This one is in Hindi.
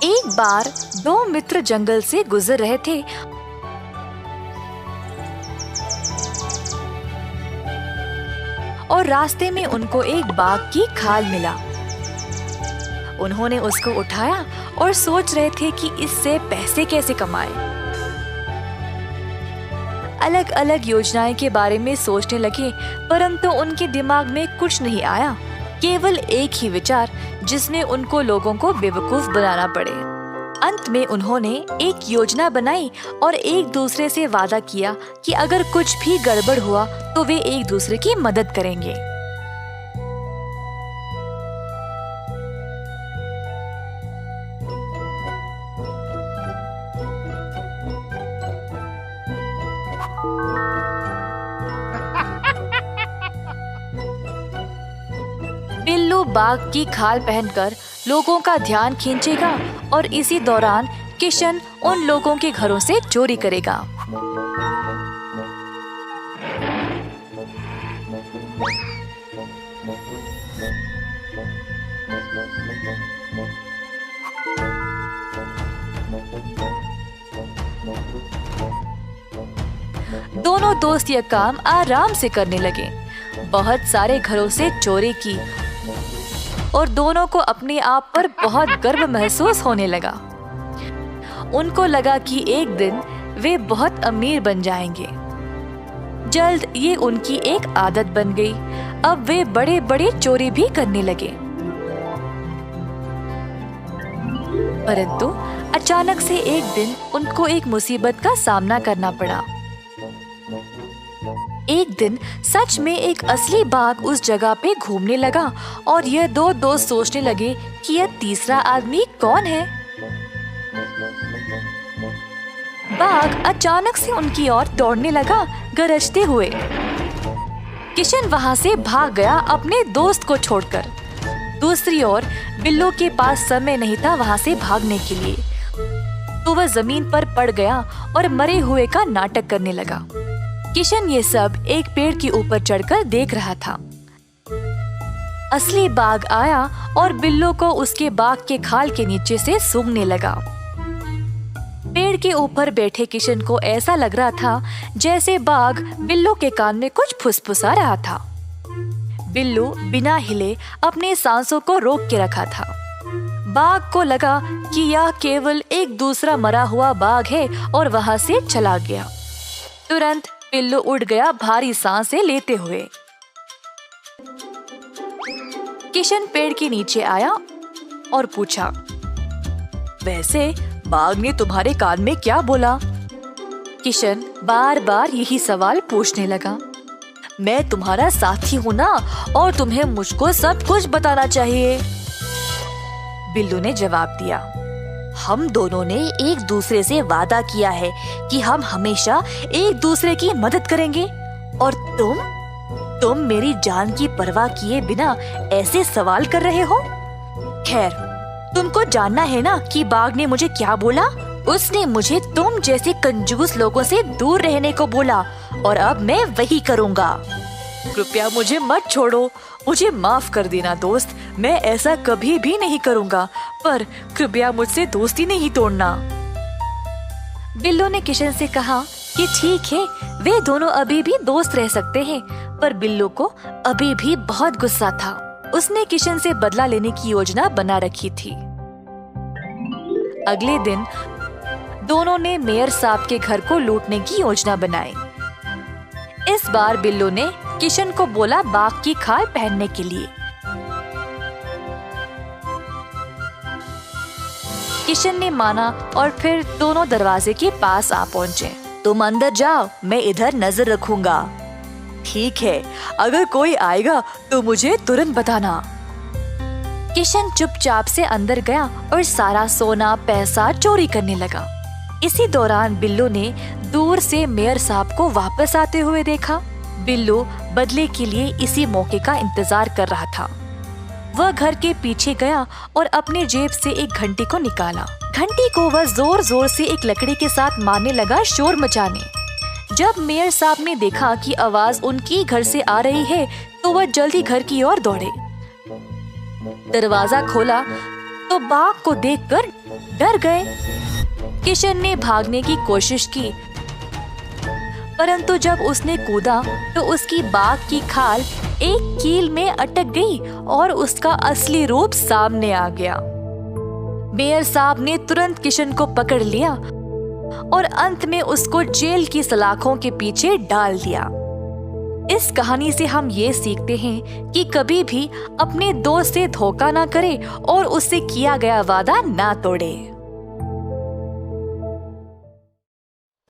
एक बार दो मित्र जंगल से गुजर रहे थे और रास्ते में उनको एक बाघ की खाल मिला। उन्होंने उसको उठाया और सोच रहे थे कि इससे पैसे कैसे कमाएं। अलग अलग योजनाएं के बारे में सोचने लगे, परंतु उनके दिमाग में कुछ नहीं आया, केवल एक ही विचार जिसमें उनको लोगों को बेवकूफ बनाना पड़े। अंत में उन्होंने एक योजना बनाई और एक दूसरे से वादा किया कि अगर कुछ भी गड़बड़ हुआ तो वे एक दूसरे की मदद करेंगे। बिल्लू बाघ की खाल पहनकर लोगों का ध्यान खींचेगा और इसी दौरान किशन उन लोगों के घरों से चोरी करेगा। दोनों दोस्त यह काम आराम से करने लगे। बहुत सारे घरों से चोरी की और दोनों को अपने आप पर बहुत गर्व महसूस होने लगा। उनको लगा कि एक दिन वे बहुत अमीर बन जाएंगे। जल्द ये उनकी एक आदत बन गई। अब वे बड़े बड़े चोरी भी करने लगे। परंतु अचानक से एक दिन उनको एक मुसीबत का सामना करना पड़ा। एक दिन सच में एक असली बाघ उस जगह पे घूमने लगा और यह दो दोस्त सोचने लगे कि यह तीसरा आदमी कौन है। बाघ अचानक से उनकी ओर दौड़ने लगा, गरजते हुए। किशन वहां से भाग गया अपने दोस्त को छोड़कर। दूसरी ओर बिल्लू के पास समय नहीं था वहां से भागने के लिए, तो वह जमीन पर पड़ गया और मरे हुए का नाटक करने लगा। किशन ये सब एक पेड़ के ऊपर चढ़कर देख रहा था। असली बाघ आया और बिल्लू को उसके बाघ के खाल के नीचे से सूंघने लगा। पेड़ के ऊपर बैठे किशन को ऐसा लग रहा था जैसे बाघ बिल्लू के कान में कुछ फुसफुसा रहा था। बिल्लू बिना हिले अपने सांसों को रोक के रखा था। बाघ को लगा कि यह केवल एक दूसरा मरा हुआ बाघ है और वहां से चला गया। तुरंत बिल्लू उड़ गया भारी सांसें लेते हुए। किशन पेड़ के नीचे आया और पूछा, वैसे बाघ ने तुम्हारे कान में क्या बोला? किशन बार बार यही सवाल पूछने लगा। मैं तुम्हारा साथी हूँ ना, और तुम्हें मुझको सब कुछ बताना चाहिए। बिल्लू ने जवाब दिया, हम दोनों ने एक दूसरे से वादा किया है कि हम हमेशा एक दूसरे की मदद करेंगे, और तुम मेरी जान की परवाह किए बिना ऐसे सवाल कर रहे हो। खैर, तुमको जानना है ना कि बाघ ने मुझे क्या बोला? उसने मुझे तुम जैसे कंजूस लोगों से दूर रहने को बोला, और अब मैं वही करूँगा। कृपया मुझे मत छोड़ो, मुझे माफ कर देना दोस्त, मैं ऐसा कभी भी नहीं करूँगा, पर कृपया मुझसे दोस्ती नहीं तोड़ना। बिल्लू ने किशन से कहा कि ठीक है, वे दोनों अभी भी दोस्त रह सकते हैं, पर बिल्लू को अभी भी बहुत गुस्सा था। उसने किशन से बदला लेने की योजना बना रखी थी। अगले दिन दोनों ने मेयर साहब के घर को लूटने की योजना बनाई। इस बार बिल्लू ने किशन को बोला बाघ की खाल पहनने के लिए। किशन ने माना और फिर दोनों दरवाजे के पास आ पहुँचे। तुम अंदर जाओ, मैं इधर नजर रखूंगा। ठीक है, अगर कोई आएगा तो मुझे तुरंत बताना। किशन चुपचाप से अंदर गया और सारा सोना पैसा चोरी करने लगा। इसी दौरान बिल्लू ने दूर से मेयर साहब को वापस आते हुए देखा। बिल्लू बदले के लिए इसी मौके का इंतजार कर रहा था। वह घर के पीछे गया और अपने जेब से एक घंटी को निकाला। घंटी को वह जोर जोर से एक लकड़ी के साथ मारने लगा, शोर मचाने। जब मेयर साहब ने देखा कि आवाज उनकी घर से आ रही है, तो वह जल्दी घर की ओर दौड़े। दरवाजा खोला तो बाघ को देखकर डर गए। किशन ने भागने की कोशिश की, परंतु जब उसने कूदा तो उसकी बाघ की खाल एक कील में अटक गई और उसका असली रूप सामने आ गया। मेयर साहब ने तुरंत किशन को पकड़ लिया और अंत में उसको जेल की सलाखों के पीछे डाल दिया। इस कहानी से हम ये सीखते हैं कि कभी भी अपने दोस्त से धोखा ना करें और उससे किया गया वादा ना तोड़े।